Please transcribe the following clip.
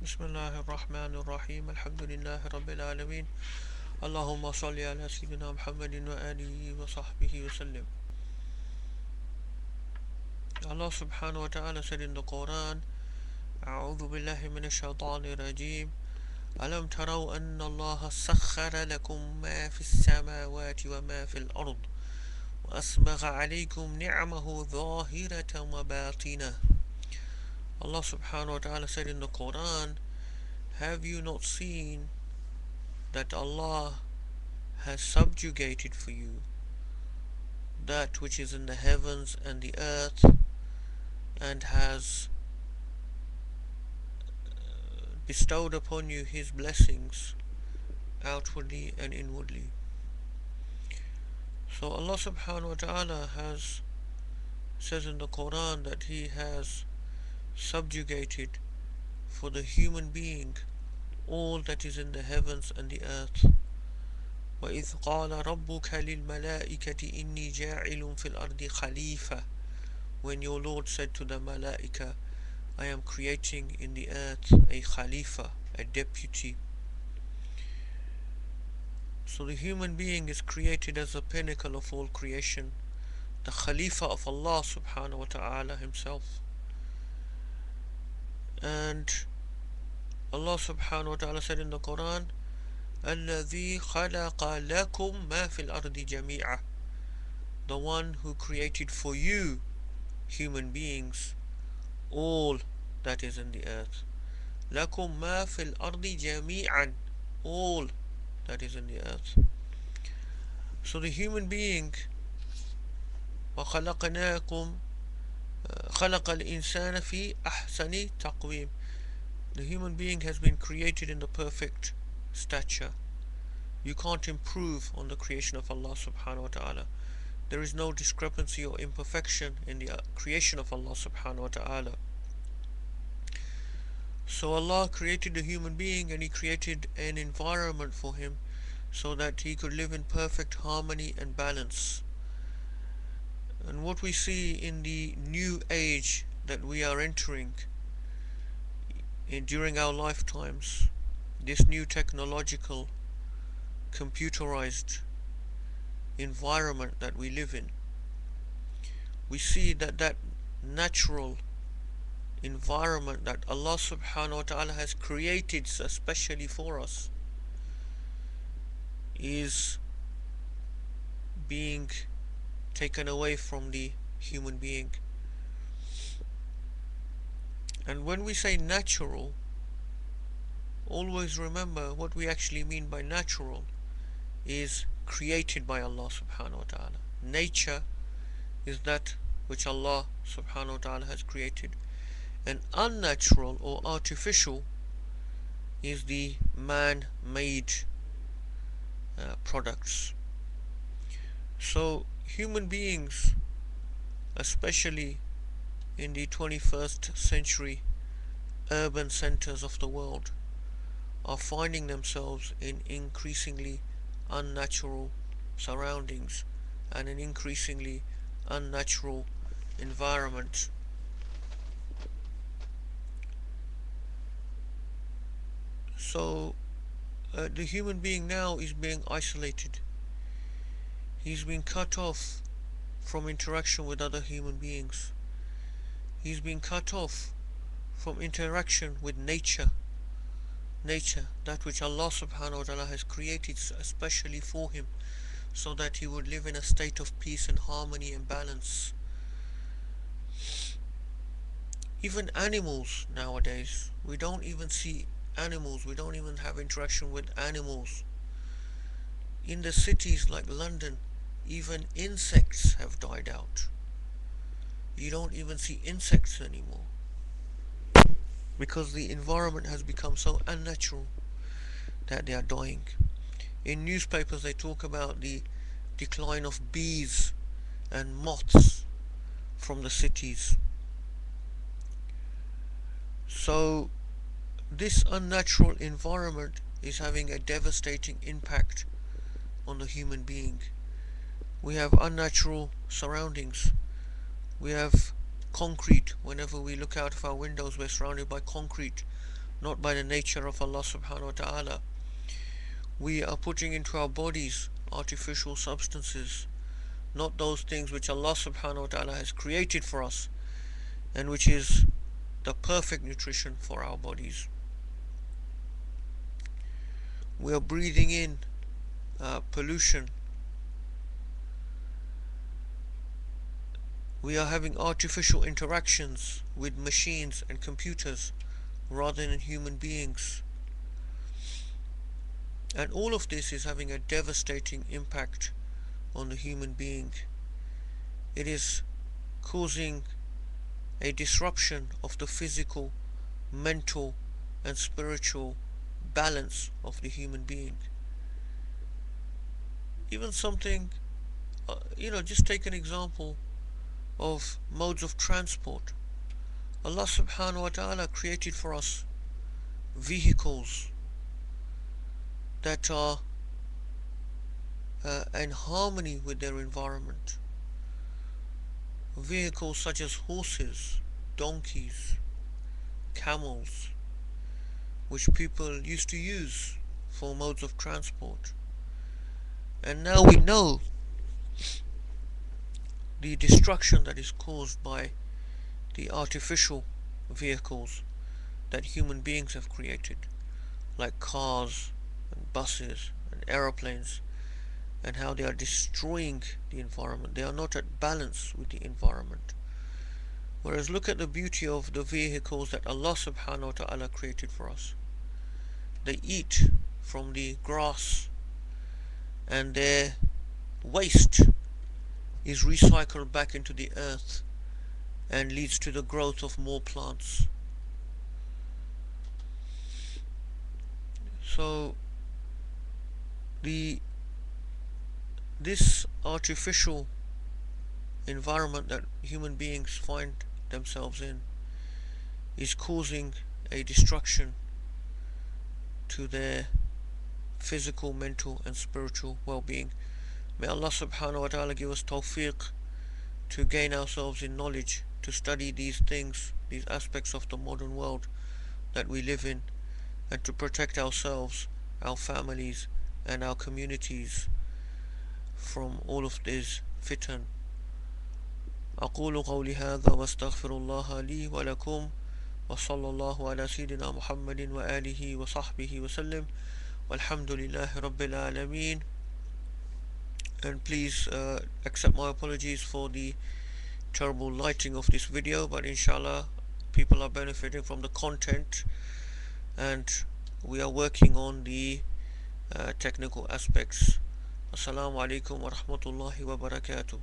بسم الله الرحمن الرحيم الحمد لله رب العالمين اللهم صل على سيدنا محمد وآله وصحبه وسلم. Allah subhanahu wa ta'ala said in the Quran, أعوذ بالله من الشيطان الرجيم ألم تروا أن الله سخر لكم ما في السماوات وما في الأرض وأسبغ عليكم نعمه ظاهرة وباطنة. Allah subhanahu wa ta'ala said in the Quran, have you not seen that Allah has subjugated for you that which is in the heavens and the earth, and has bestowed upon you His blessings outwardly and inwardly. So Allah subhanahu wa ta'ala says in the Quran that He has subjugated for the human being all that is in the heavens and the earth. وَإِذْ قَالَ رَبُّكَ لِلْمَلَائِكَةِ إِنِّي جَاعِلٌ فِي الْأَرْضِ خَلِيفَةً, when your Lord said to the Malaika, I am creating in the earth a Khalifa, a deputy. So the human being is created as the pinnacle of all creation, the Khalifa of Allah subhanahu wa ta'ala Himself. And Allah subhanahu wa ta'ala said in the Quran, الَّذِي خَلَقَ لَكُم مَا فِي الْأَرْضِ جَمِيعًا, the one who created for you, human beings, all that is in the earth. لَكُم مَا فِي الْأَرْضِ جَمِيعًا, all that is in the earth. So the human being, وَخَلَقْنَاكُمْ خَلَقَ الْإِنسَانَ فِي أَحْسَنِ تَقْوِيمٍ, the human being has been created in the perfect stature. You can't improve on the creation of Allah subhanahu wa ta'ala. There is no discrepancy or imperfection in the creation of Allah subhanahu wa ta'ala. So Allah created the human being, and He created an environment for him so that he could live in perfect harmony and balance. And what we see in the new age that we are entering during our lifetimes, this new technological, computerized environment that we live in, we see that natural environment that Allah subhanahu wa ta'ala has created especially for us is being taken away from the human being. And when we say natural, always remember what we actually mean by natural is created by Allah subhanahu wa ta'ala. Nature is that which Allah subhanahu wa ta'ala has created, and unnatural or artificial is the man-made products. So human beings, especially in the 21st century urban centers of the world, are finding themselves in increasingly unnatural surroundings and an increasingly unnatural environment. So the human being now is being isolated. He's been cut off from interaction with other human beings. He's been cut off from interaction with nature, that which Allah subhanahu wa ta'ala has created especially for him, so that he would live in a state of peace and harmony and balance. Even animals nowadays, we don't even see animals, we don't even have interaction with animals. In the cities like London, even insects have died out. You don't even see insects anymore, because the environment has become so unnatural that they are dying. In newspapers they talk about the decline of bees and moths from the cities. So this unnatural environment is having a devastating impact on the human being. We have unnatural surroundings. We have concrete. Whenever we look out of our windows, we're surrounded by concrete, not by the nature of Allah subhanahu wa ta'ala. We are putting into our bodies artificial substances, not those things which Allah subhanahu wa ta'ala has created for us and which is the perfect nutrition for our bodies. We are breathing in pollution. We are having artificial interactions with machines and computers rather than human beings. And all of this is having a devastating impact on the human being. It is causing a disruption of the physical, mental, and spiritual balance of the human being. Even something, just take an example of modes of transport. Allah subhanahu wa ta'ala created for us vehicles that are in harmony with their environment. Vehicles such as horses, donkeys, camels, which people used to use for modes of transport. And now we know the destruction that is caused by the artificial vehicles that human beings have created, like cars and buses and aeroplanes, and how they are destroying the environment. They are not at balance with the environment. Whereas look at the beauty of the vehicles that Allah subhanahu wa ta'ala created for us. They eat from the grass, and their waste is recycled back into the earth and leads to the growth of more plants. So this artificial environment that human beings find themselves in is causing a destruction to their physical, mental and spiritual well-being. May Allah subhanahu wa ta'ala give us tawfiq to gain ourselves in knowledge, to study these things, these aspects of the modern world that we live in, and to protect ourselves, our families and our communities from all of these fitan. أقول قولي هذا واستغفر الله لي ولكم وصلى الله على سيدنا محمد وآله وصحبه وسلم والحمد لله رب العالمين. And please accept my apologies for the terrible lighting of this video, but inshallah people are benefiting from the content, and we are working on the technical aspects. Assalamu alaikum wa rahmatullahi wa barakatuh.